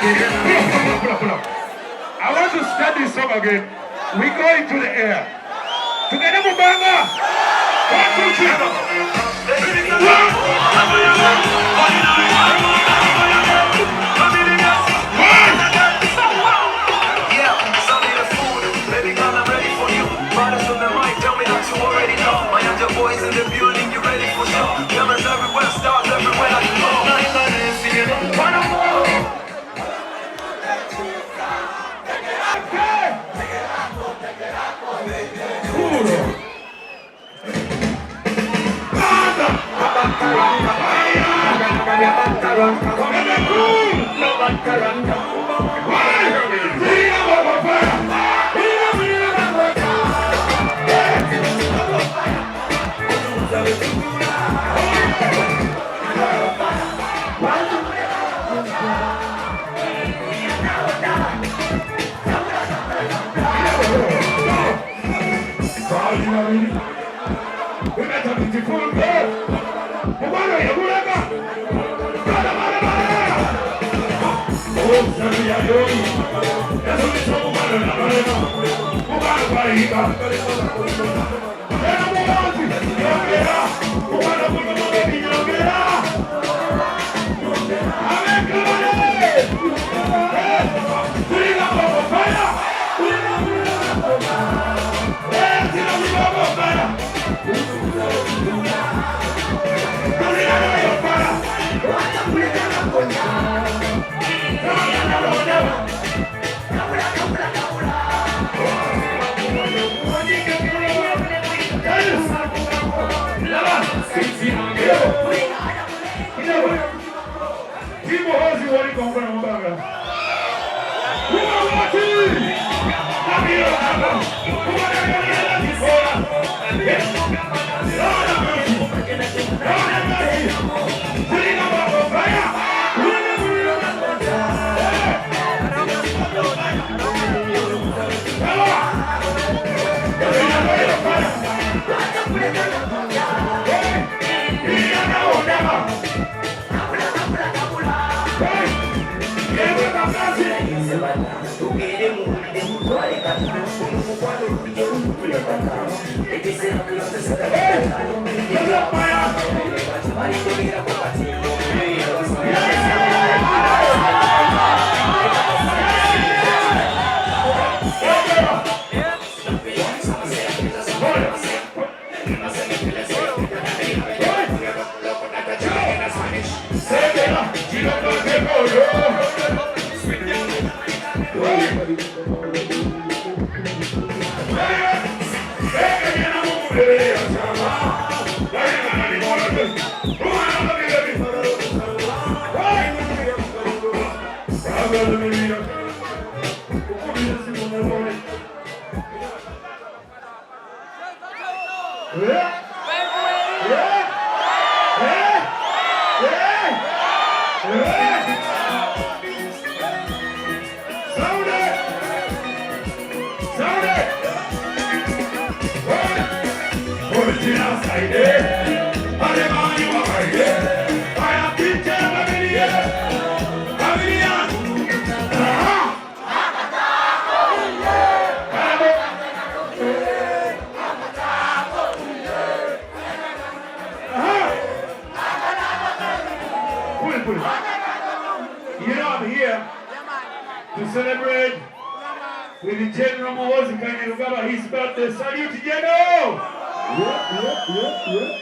Pull up. I want to start this song again. We go into the air. Together, Mubanga.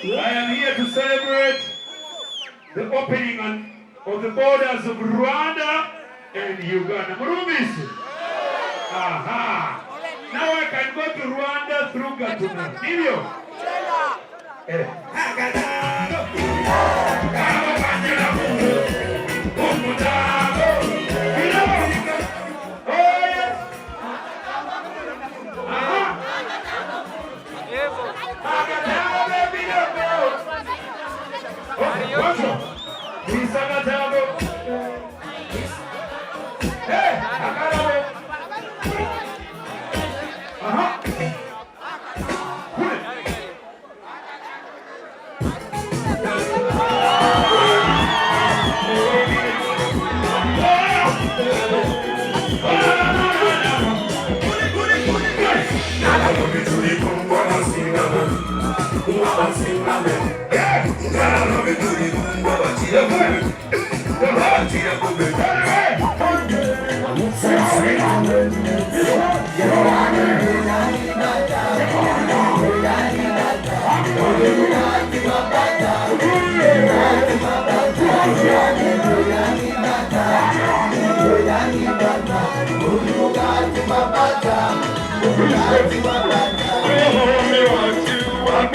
I am here to celebrate the opening of the borders of Rwanda and Uganda. Murumisi. Aha. Now I can go to Rwanda through Gatuna. Nivyo?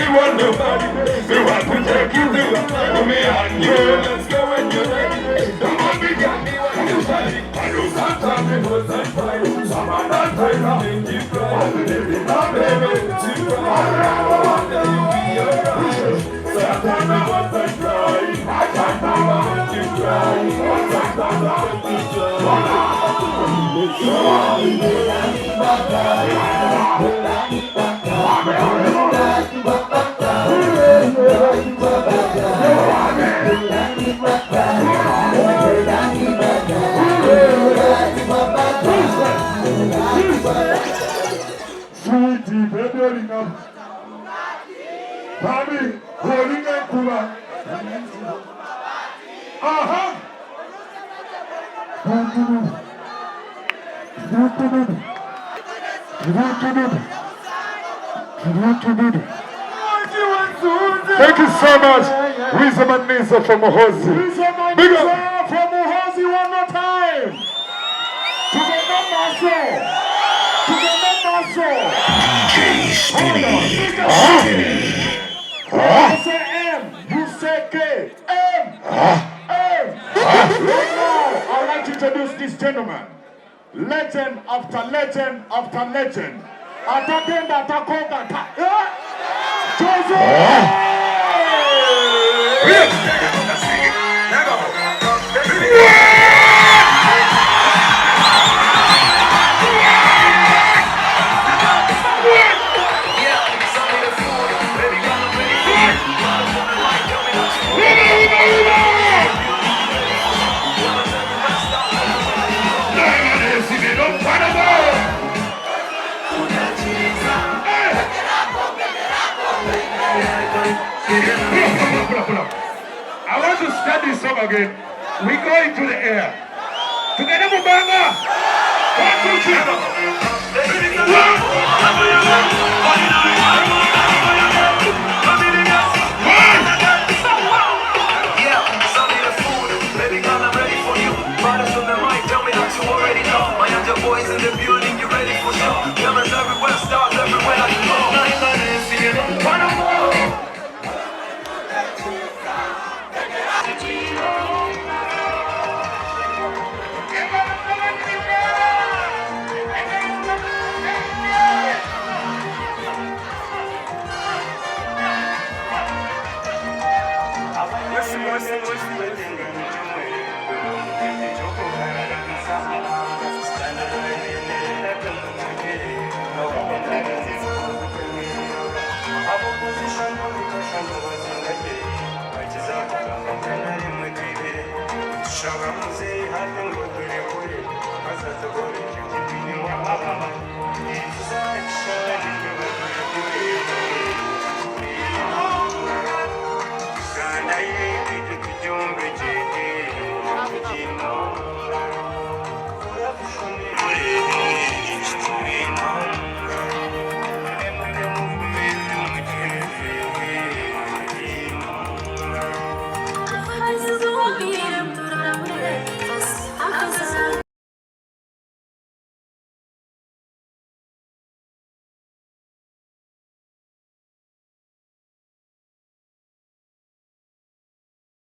want nobody. We want to take you to me and you. Let's go when you're ready. Come on, big guy. You ready? I do sometimes it was a fight. Some of that time I make you cry. I'm living my baby. I never wonder you be alright. Sometimes I want to cry. I can't make you cry. Sometimes I want to cry. Sweetie, baby, enough. Mommy, holding a Cuba. Aha! Thank you so much. Weasel from Muhozi. Big up from Muhozi one more time. Together, muscle. DJ Skinny. I say M, you say K. M. Right now, I'd like to introduce this gentleman. Legend after legend after legend. Atakenda atakonga ta. Joseph! I want to start this song again. We go into the air. Together, Mubanga. 1, 2, 3.